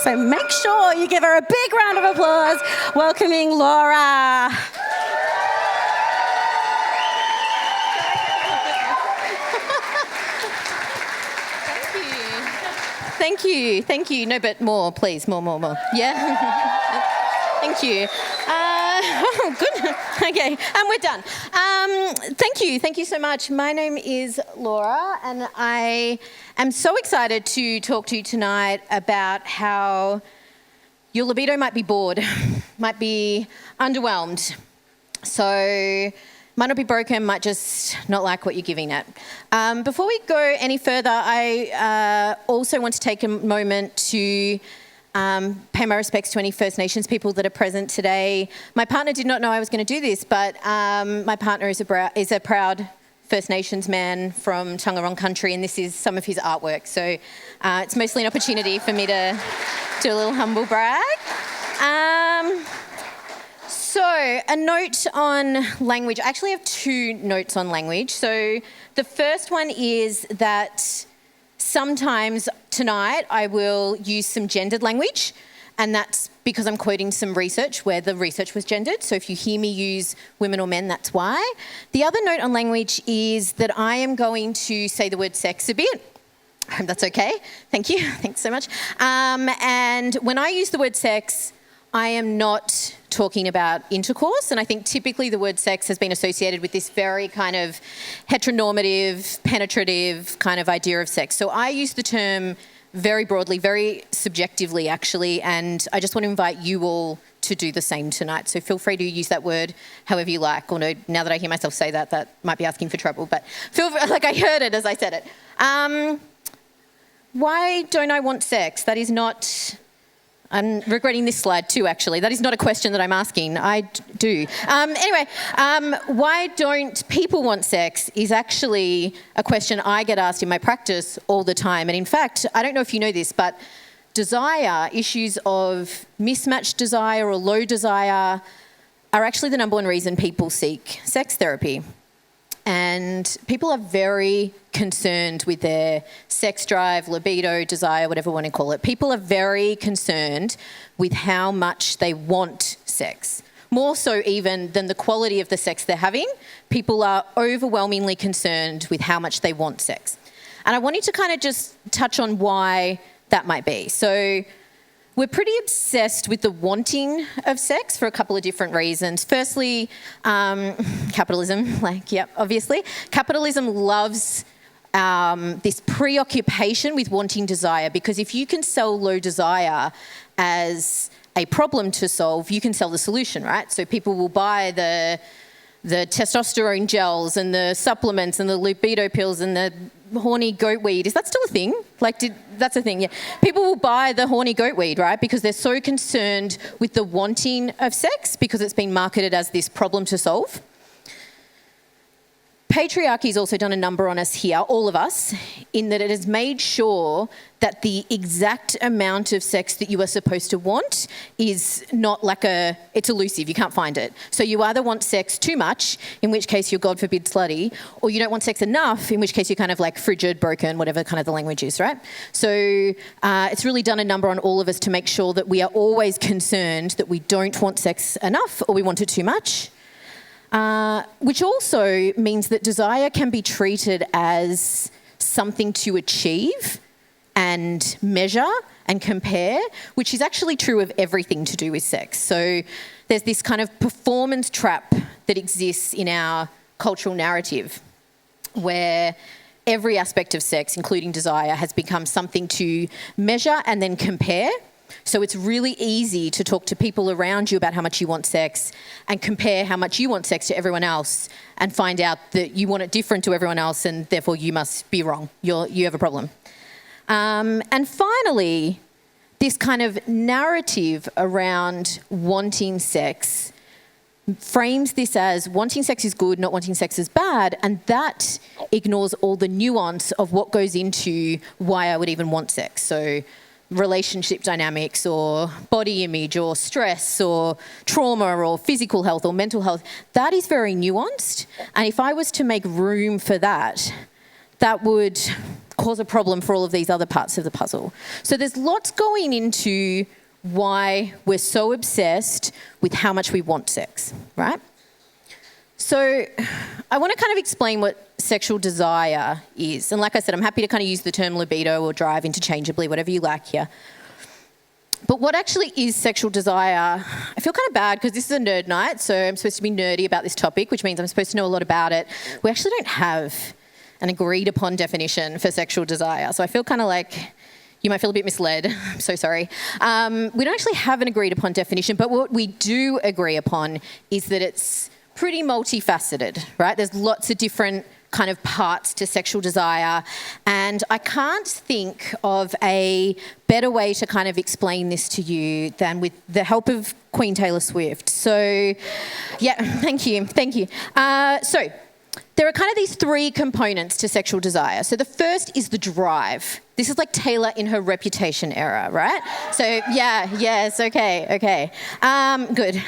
So make sure you give her a big round of applause, welcoming Laura. Thank you. No, but more, please, more. Yeah? Thank you. Good. Okay, and we're done. Thank you so much. My name is Laura, and I am so excited to talk to you tonight about how your libido might be bored, might be underwhelmed. So might not be broken, might just not like what you're giving it. Before we go any further, I also want to take a moment to pay my respects to any First Nations people that are present today. My partner did not know I was going to do this, but my partner is a proud First Nations man from Wadawurrung country, and this is some of his artwork. So it's mostly an opportunity for me to do a little humble brag. So, a note on language. I actually have two notes on language. So, the first one is that sometimes tonight I will use some gendered language, and that's because I'm quoting some research where the research was gendered. So, if you hear me use women or men, that's why. The other note on language is that I am going to say the word sex a bit. I hope that's okay. Thank you. Thanks so much. And when I use the word sex, I am not talking about intercourse, and I think typically the word sex has been associated with this very kind of heteronormative, penetrative kind of idea of sex. So I use the term very broadly, very subjectively actually, and I just want to invite you all to do the same tonight. So feel free to use that word however you like, or no, now that I hear myself say that, that might be asking for trouble, but feel like I heard it as I said it. Why don't I want sex? That is not... I'm regretting this slide too, actually. That is not a question that I'm asking. I do. Anyway, why don't people want sex is actually a question I get asked in my practice all the time. And in fact, I don't know if you know this, but desire, issues of mismatched desire or low desire, are actually the number one reason people seek sex therapy. And people are very concerned with their sex drive, libido, desire, whatever you want to call it. People are very concerned with how much they want sex. More so even than the quality of the sex they're having. People are overwhelmingly concerned with how much they want sex. And I wanted to kind of just touch on why that might be. So we're pretty obsessed with the wanting of sex for a couple of different reasons. Firstly, capitalism, obviously. Capitalism loves this preoccupation with wanting desire, because if you can sell low desire as a problem to solve, you can sell the solution, right? So people will buy the testosterone gels and the supplements and the libido pills and the horny goat weed. Is that still a thing? That's a thing, yeah. People will buy the horny goat weed, right? Because they're so concerned with the wanting of sex because it's been marketed as this problem to solve. Patriarchy's also done a number on us here, all of us, in that it has made sure that the exact amount of sex that you are supposed to want is not it's elusive, you can't find it. So you either want sex too much, in which case you're, God forbid, slutty, or you don't want sex enough, in which case you're kind of like frigid, broken, whatever kind of the language is, right? So it's really done a number on all of us to make sure that we are always concerned that we don't want sex enough or we want it too much. Which also means that desire can be treated as something to achieve and measure and compare, which is actually true of everything to do with sex. So there's this kind of performance trap that exists in our cultural narrative where every aspect of sex, including desire, has become something to measure and then compare. So it's really easy to talk to people around you about how much you want sex and compare how much you want sex to everyone else and find out that you want it different to everyone else and therefore you must be wrong. You have a problem. And finally, this kind of narrative around wanting sex frames this as wanting sex is good, not wanting sex is bad, and that ignores all the nuance of what goes into why I would even want sex. So relationship dynamics or body image or stress or trauma or physical health or mental health, that is very nuanced. And if I was to make room for that, that would cause a problem for all of these other parts of the puzzle. So there's lots going into why we're so obsessed with how much we want sex, right? So I want to kind of explain what sexual desire is. And like I said, I'm happy to kind of use the term libido or drive interchangeably, whatever you like here. But what actually is sexual desire? I feel kind of bad because this is a nerd night, so I'm supposed to be nerdy about this topic, which means I'm supposed to know a lot about it. We actually don't have an agreed upon definition for sexual desire. So I feel kind of like you might feel a bit misled. I'm so sorry. We don't actually have an agreed upon definition, but what we do agree upon is that it's pretty multifaceted, right? There's lots of different kind of parts to sexual desire, and I can't think of a better way to kind of explain this to you than with the help of Queen Taylor Swift. So, yeah, thank you. So, there are kind of these three components to sexual desire. So the first is the drive. This is like Taylor in her Reputation era, right? So yes, okay. Good.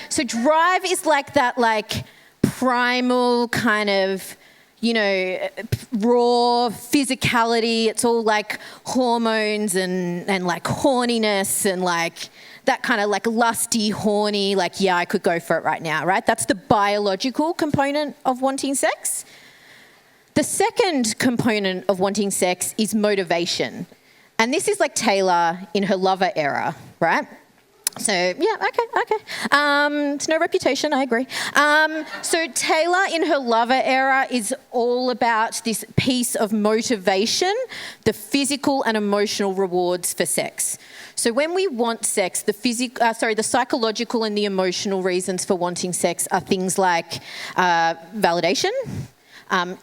So drive is like that like primal kind of, you know, raw physicality. It's all like hormones and like horniness and like that kind of like lusty, horny, like, yeah, I could go for it right now, right? That's the biological component of wanting sex. The second component of wanting sex is motivation. And this is like Taylor in her lover era, right? So, yeah, okay. It's no Reputation, I agree. So Taylor in her lover era is all about this piece of motivation, the physical and emotional rewards for sex. So when we want sex, the psychological and the emotional reasons for wanting sex are things like validation,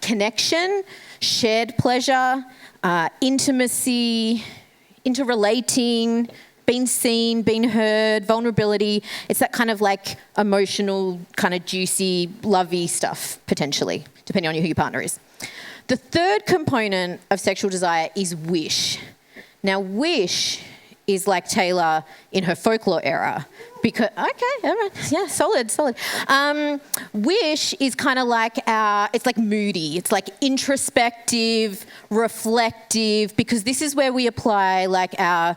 connection, shared pleasure, intimacy, interrelating, being seen, being heard, vulnerability. It's that kind of like emotional, kind of juicy, lovey stuff, potentially, depending on who your partner is. The third component of sexual desire is wish. Now, wish is like Taylor in her folklore era. Because, okay, all right, yeah, solid. Wish is kind of like it's like moody. It's like introspective, reflective, because this is where we apply like our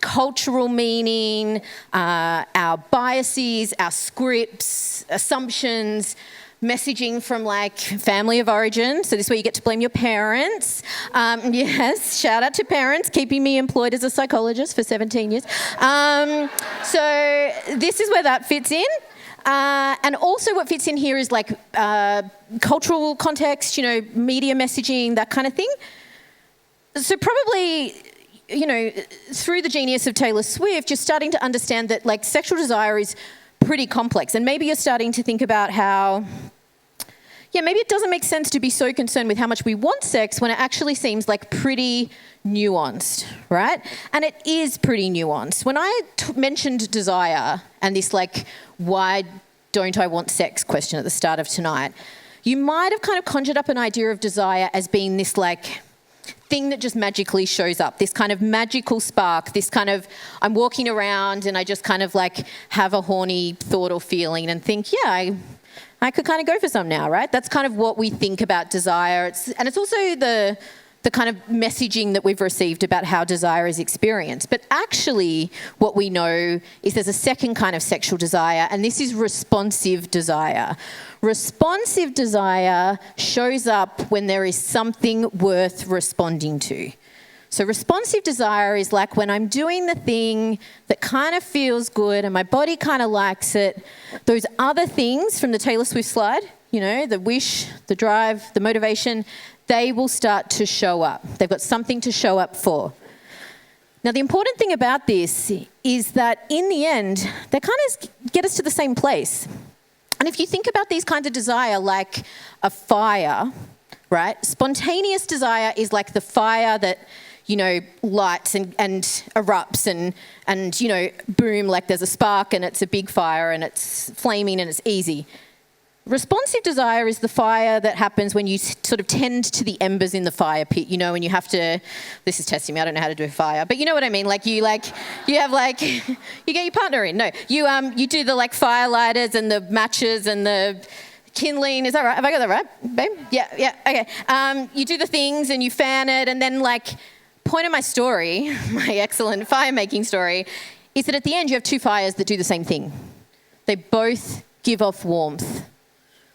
cultural meaning, our biases, our scripts, assumptions, messaging from like family of origin. So this is where you get to blame your parents. Yes, shout out to parents, keeping me employed as a psychologist for 17 years. So this is where that fits in. And also what fits in here is like cultural context, you know, media messaging, that kind of thing. So probably, you know, through the genius of Taylor Swift, you're starting to understand that like sexual desire is pretty complex. And maybe you're starting to think about how, yeah, maybe it doesn't make sense to be so concerned with how much we want sex when it actually seems like pretty nuanced, right? And it is pretty nuanced. When I mentioned desire and this like, why don't I want sex question at the start of tonight, you might have kind of conjured up an idea of desire as being this like thing that just magically shows up, this kind of magical spark, this kind of, I'm walking around and I just kind of like have a horny thought or feeling and think, yeah, I could kind of go for some now, right? That's kind of what we think about desire. It's also the kind of messaging that we've received about how desire is experienced. But actually what we know is there's a second kind of sexual desire, and this is responsive desire. Responsive desire shows up when there is something worth responding to. So responsive desire is like when I'm doing the thing that kind of feels good and my body kind of likes it. Those other things from the Taylor Swift slide, you know, the wish, the drive, the motivation, they will start to show up. They've got something to show up for. Now, the important thing about this is that in the end, they kind of get us to the same place. And if you think about these kinds of desire like a fire, right? Spontaneous desire is like the fire that, you know, lights and erupts and, you know, boom, like there's a spark and it's a big fire and it's flaming and it's easy. Responsive desire is the fire that happens when you sort of tend to the embers in the fire pit, you know, and you have to, this is testing me, I don't know how to do a fire, but you know what I mean, you have like, you get your partner in, no, you do the like fire lighters and the matches and the kindling, is that right? Have I got that right, babe? Yeah, okay. You do the things and you fan it, and then like, point of my story, my excellent fire making story, is that at the end you have two fires that do the same thing. They both give off warmth.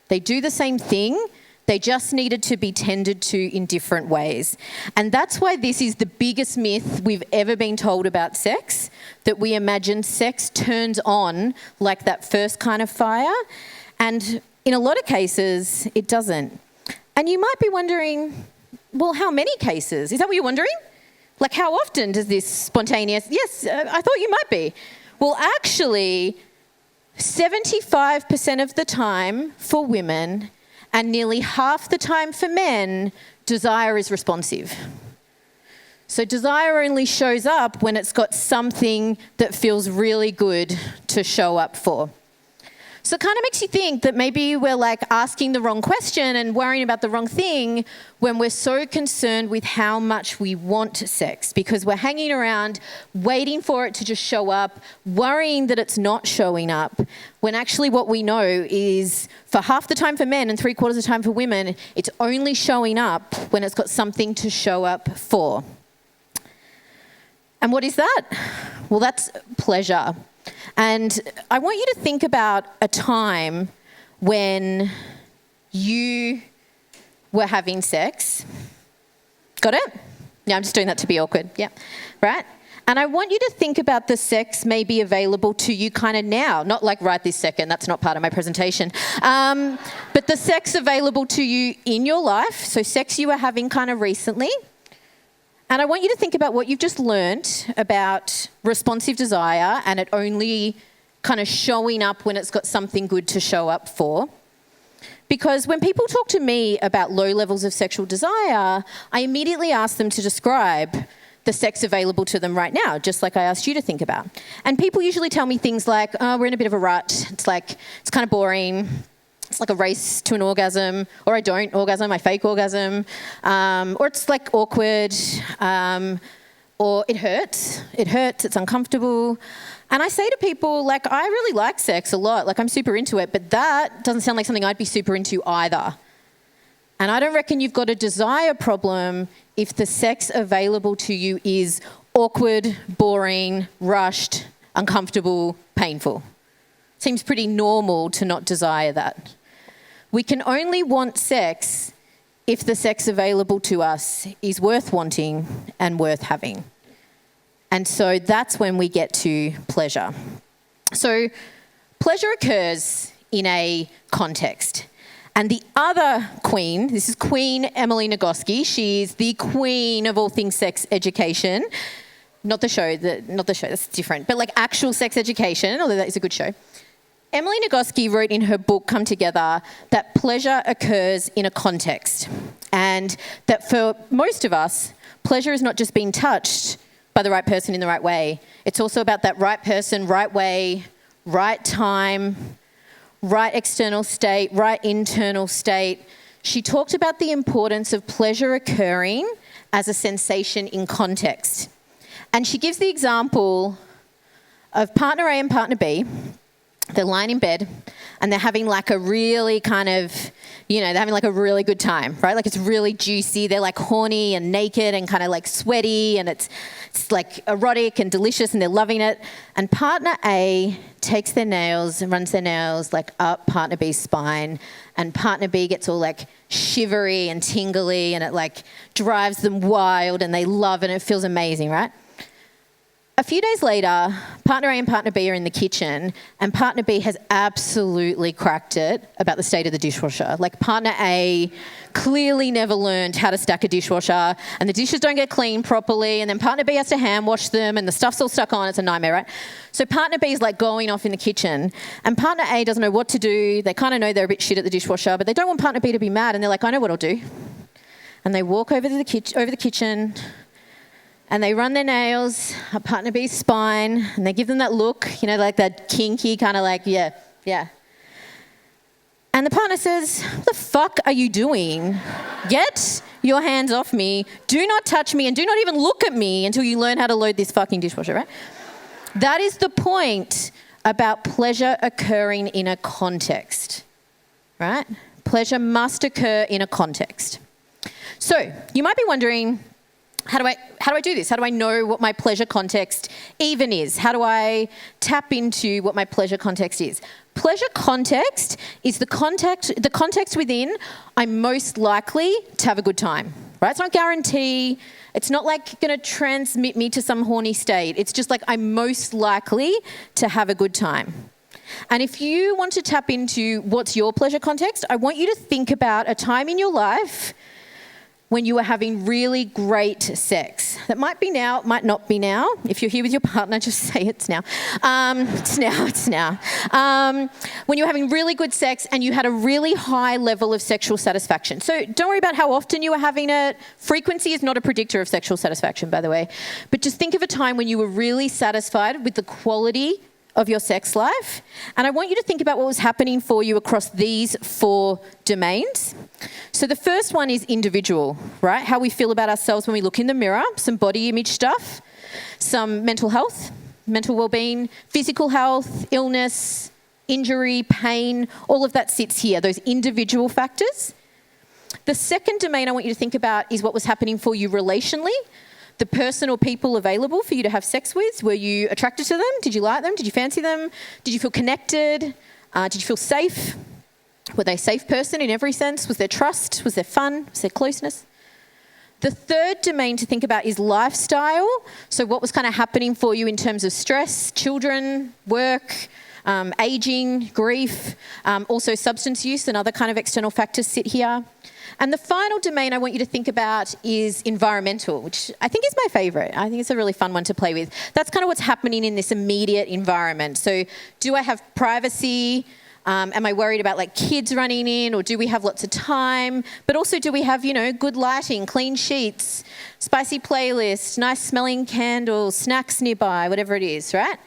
They do the same thing, they just needed to be tended to in different ways. And that's why this is the biggest myth we've ever been told about sex, that we imagine sex turns on like that first kind of fire. And in a lot of cases, it doesn't. And you might be wondering, well, how many cases? Is that what you're wondering? Like, how often does this spontaneous... Yes, I thought you might be. Well, actually, 75% of the time for women and nearly half the time for men, desire is responsive. So desire only shows up when it's got something that feels really good to show up for. So it kind of makes you think that maybe we're like asking the wrong question and worrying about the wrong thing when we're so concerned with how much we want sex, because we're hanging around waiting for it to just show up, worrying that it's not showing up, when actually what we know is for half the time for men and 3/4 of the time for women, it's only showing up when it's got something to show up for. And what is that? Well, that's pleasure. And I want you to think about a time when you were having sex. Got it? Yeah, I'm just doing that to be awkward. Yeah, right? And I want you to think about the sex maybe available to you kind of now, not like right this second, that's not part of my presentation, but the sex available to you in your life, so sex you were having kind of recently. And I want you to think about what you've just learnt about responsive desire and it only kind of showing up when it's got something good to show up for. Because when people talk to me about low levels of sexual desire, I immediately ask them to describe the sex available to them right now, just like I asked you to think about. And people usually tell me things like, oh, we're in a bit of a rut. It's kind of boring. It's like a race to an orgasm, or I don't orgasm, I fake orgasm, or it's like awkward, or it hurts, it's uncomfortable. And I say to people, like, I really like sex a lot, like I'm super into it, but that doesn't sound like something I'd be super into either. And I don't reckon you've got a desire problem if the sex available to you is awkward, boring, rushed, uncomfortable, painful. Seems pretty normal to not desire that. We can only want sex if the sex available to us is worth wanting and worth having. And so that's when we get to pleasure. So pleasure occurs in a context. And the other queen, this is Queen Emily Nagoski. She's the queen of all things sex education. Not the show, that's different. But like actual sex education, although that is a good show. Emily Nagoski wrote in her book, Come Together, that pleasure occurs in a context. And that for most of us, pleasure is not just being touched by the right person in the right way. It's also about that right person, right way, right time, right external state, right internal state. She talked about the importance of pleasure occurring as a sensation in context. And she gives the example of partner A and partner B. They're lying in bed and they're having like a really kind of, they're having like a really good time, right? Like it's really juicy. They're like horny and naked and kind of like sweaty and it's like erotic and delicious and they're loving it. And partner A takes their nails and runs their nails like up partner B's spine, and partner B gets all like shivery and tingly and it like drives them wild and they love it and it feels amazing, right? A few days later, partner A and partner B are in the kitchen and partner B has absolutely cracked it about the state of the dishwasher. Like partner A clearly never learned how to stack a dishwasher and the dishes don't get cleaned properly and then partner B has to hand wash them and the stuff's all stuck on. It's a nightmare, right? So partner B is like going off in the kitchen and partner A doesn't know what to do. They kind of know they're a bit shit at the dishwasher, but they don't want partner B to be mad and they're like, I know what I'll do. And they walk over the kitchen and they run their nails up partner B's spine and they give them that look, like that kinky kind of like, yeah. And the partner says, what the fuck are you doing? Get your hands off me. Do not touch me and do not even look at me until you learn how to load this fucking dishwasher, right? That is the point about pleasure occurring in a context, right? Pleasure must occur in a context. So you might be wondering, how do I do this? How do I know what my pleasure context even is? How do I tap into what my pleasure context is? Pleasure context is the context within I'm most likely to have a good time, right? It's not a guarantee. It's not like going to transmit me to some horny state. It's just like I'm most likely to have a good time. And if you want to tap into what's your pleasure context, I want you to think about a time in your life when you were having really great sex. That might be now, might not be now. If you're here with your partner, just say it's now. It's now. When you were having really good sex and you had a really high level of sexual satisfaction. So don't worry about how often you were having it. Frequency is not a predictor of sexual satisfaction, by the way. But just think of a time when you were really satisfied with the quality of your sex life. And I want you to think about what was happening for you across these 4 domains. So the first one is individual, right? How we feel about ourselves when we look in the mirror, some body image stuff, some mental health, mental well-being, physical health, illness, injury, pain, all of that sits here, those individual factors. The second domain I want you to think about is what was happening for you relationally. The person or people available for you to have sex with. Were you attracted to them? Did you like them? Did you fancy them? Did you feel connected? Did you feel safe? Were they a safe person in every sense? Was there trust? Was there fun? Was there closeness? The third domain to think about is lifestyle. So what was kind of happening for you in terms of stress, children, work, aging, grief, also substance use and other kind of external factors sit here. And the final domain I want you to think about is environmental, which I think is my favourite. I think it's a really fun one to play with. That's kind of what's happening in this immediate environment. So do I have privacy? Am I worried about like kids running in, or do we have lots of time? But also, do we have, good lighting, clean sheets, spicy playlist, nice smelling candles, snacks nearby, whatever it is, right?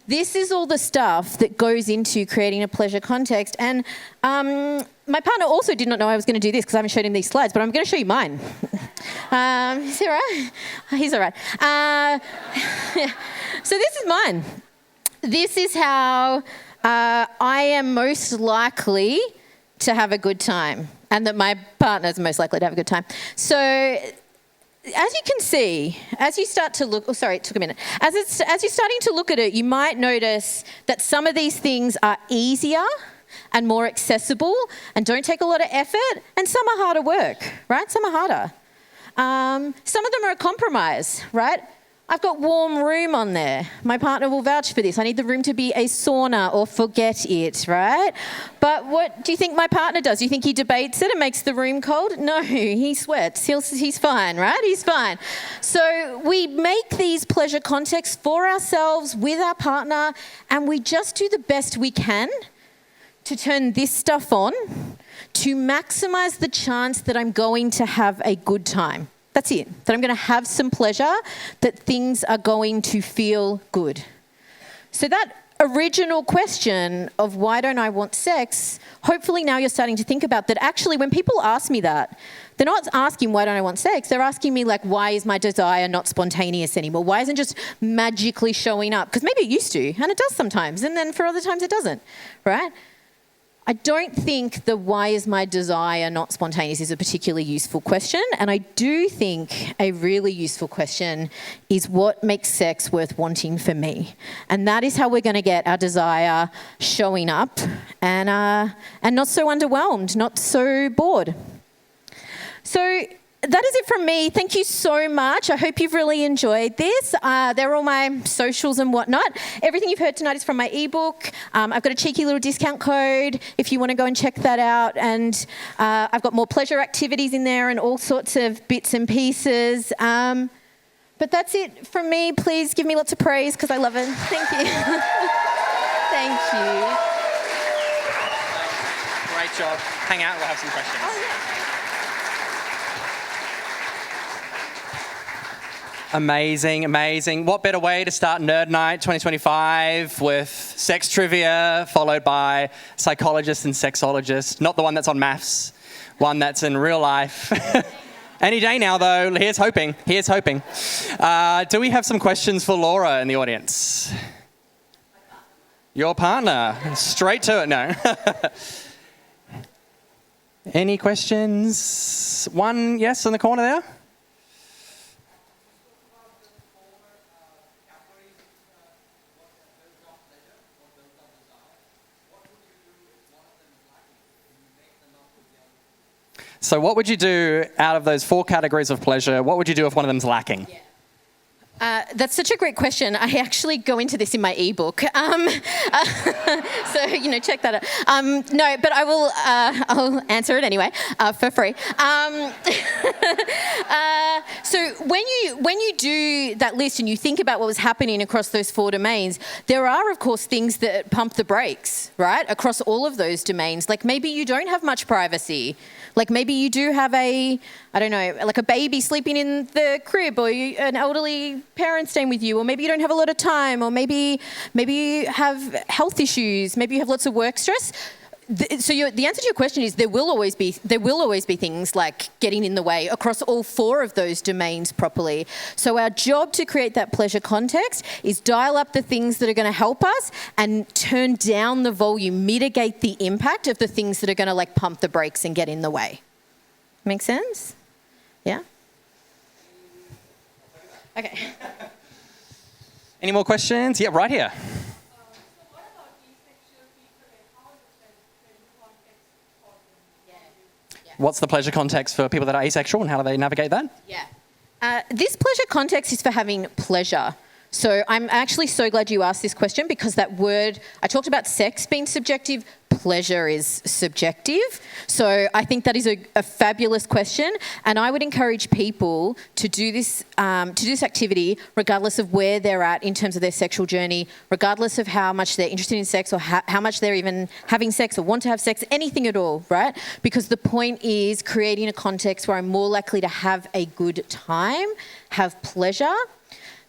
This is all the stuff that goes into creating a pleasure context. And my partner also did not know I was going to do this because I haven't showed him these slides, but I'm going to show you mine. Is he all right? He's all right. So this is mine. This is how I am most likely to have a good time, and that my partner is most likely to have a good time. So as you can see, as you start to look, it took a minute. As you're starting to look at it, you might notice that some of these things are easier and more accessible and don't take a lot of effort, and some are harder work, right? Some are harder. Some of them are a compromise, right? I've got warm room on there. My partner will vouch for this. I need the room to be a sauna or forget it, right? But what do you think my partner does? Do you think he debates it and makes the room cold? No, he sweats. He's fine, right? He's fine. So we make these pleasure contexts for ourselves with our partner, and we just do the best we can to turn this stuff on to maximize the chance that I'm going to have a good time. That's it, that I'm going to have some pleasure, that things are going to feel good. So that original question of why don't I want sex, hopefully now you're starting to think about that. Actually, when people ask me that, they're not asking why don't I want sex, they're asking me like, why is my desire not spontaneous anymore? Why isn't it just magically showing up? Because maybe it used to, and it does sometimes, and then for other times it doesn't, right? I don't think the why is my desire not spontaneous is a particularly useful question. And I do think a really useful question is what makes sex worth wanting for me? And that is how we're going to get our desire showing up and not so underwhelmed, not so bored. So that is it from me. Thank you so much. I hope you've really enjoyed this. They're all my socials and whatnot. Everything you've heard tonight is from my ebook. I've got a cheeky little discount code if you want to go and check that out. And I've got more pleasure activities in there and all sorts of bits and pieces. But that's it from me. Please give me lots of praise because I love it. Thank you. Thank you. Great job. Hang out, we'll have some questions. Oh, yeah. Amazing, amazing. What better way to start Nerd Night 2025 with sex trivia, followed by psychologist and sexologist. Not the one that's on maths, one that's in real life. Any day now, though. Here's hoping. Do we have some questions for Laura in the audience? Your partner. Straight to it, no. Any questions? One yes in the corner there. So what would you do out of those 4 categories of pleasure? What would you do if one of them's lacking? Yeah. That's such a great question. I actually go into this in my ebook. So, check that out. No, but I'll answer it anyway for free. So when you do that list and you think about what was happening across those 4 domains, there are, of course, things that pump the brakes, right, across all of those domains. Like maybe you don't have much privacy. Like maybe you do have like a baby sleeping in the crib, or an elderly parent staying with you, or maybe you don't have a lot of time, or maybe you have health issues, maybe you have lots of work stress. So the answer to your question is there will always be things like getting in the way across all 4 of those domains properly. So our job to create that pleasure context is dial up the things that are going to help us and turn down the volume, mitigate the impact of the things that are going to like pump the brakes and get in the way. Make sense? Yeah? Okay. Any more questions? Yeah, right here. What's the pleasure context for people that are asexual, and how do they navigate that? Yeah. This pleasure context is for having pleasure. So I'm actually so glad you asked this question, because that word, I talked about sex being subjective, pleasure is subjective. So I think that is a fabulous question, and I would encourage people to do this activity regardless of where they're at in terms of their sexual journey, regardless of how much they're interested in sex, or how much they're even having sex or want to have sex, anything at all, right? Because the point is creating a context where I'm more likely to have a good time, have pleasure.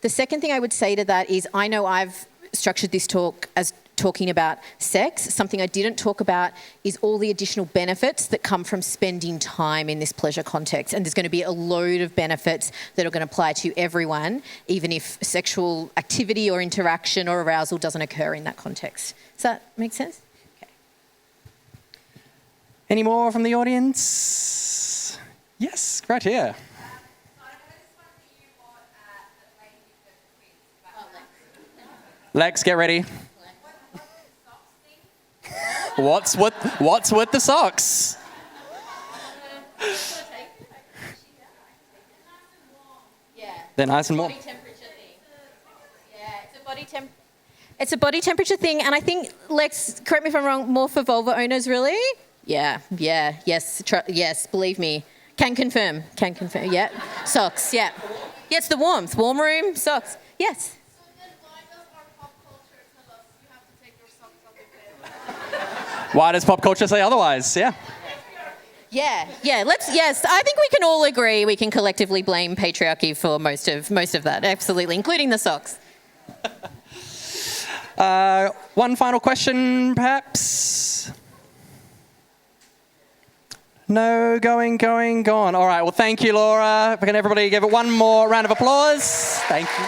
The second thing I would say to that is, I know I've structured this talk as talking about sex. Something I didn't talk about is all the additional benefits that come from spending time in this pleasure context. And there's going to be a load of benefits that are going to apply to everyone, even if sexual activity or interaction or arousal doesn't occur in that context. Does that make sense? Okay. Any more from the audience? Yes, right here. Lex, get ready. What's with the socks? They're nice and warm. Body temperature thing. Yeah, it's a body temperature thing, and I think, Lex, correct me if I'm wrong, more for vulva owners, really? Yeah, yes, believe me. Can confirm, yeah. Socks, yeah. Yeah, it's the warmth, warm room, socks, yes. Why does pop culture say otherwise? Yeah. Yeah. Yes, I think we can all agree we can collectively blame patriarchy for most of that, absolutely, including the socks. One final question, perhaps? No, going, gone. All right, well, thank you, Laura. Can everybody give it one more round of applause? Thank you.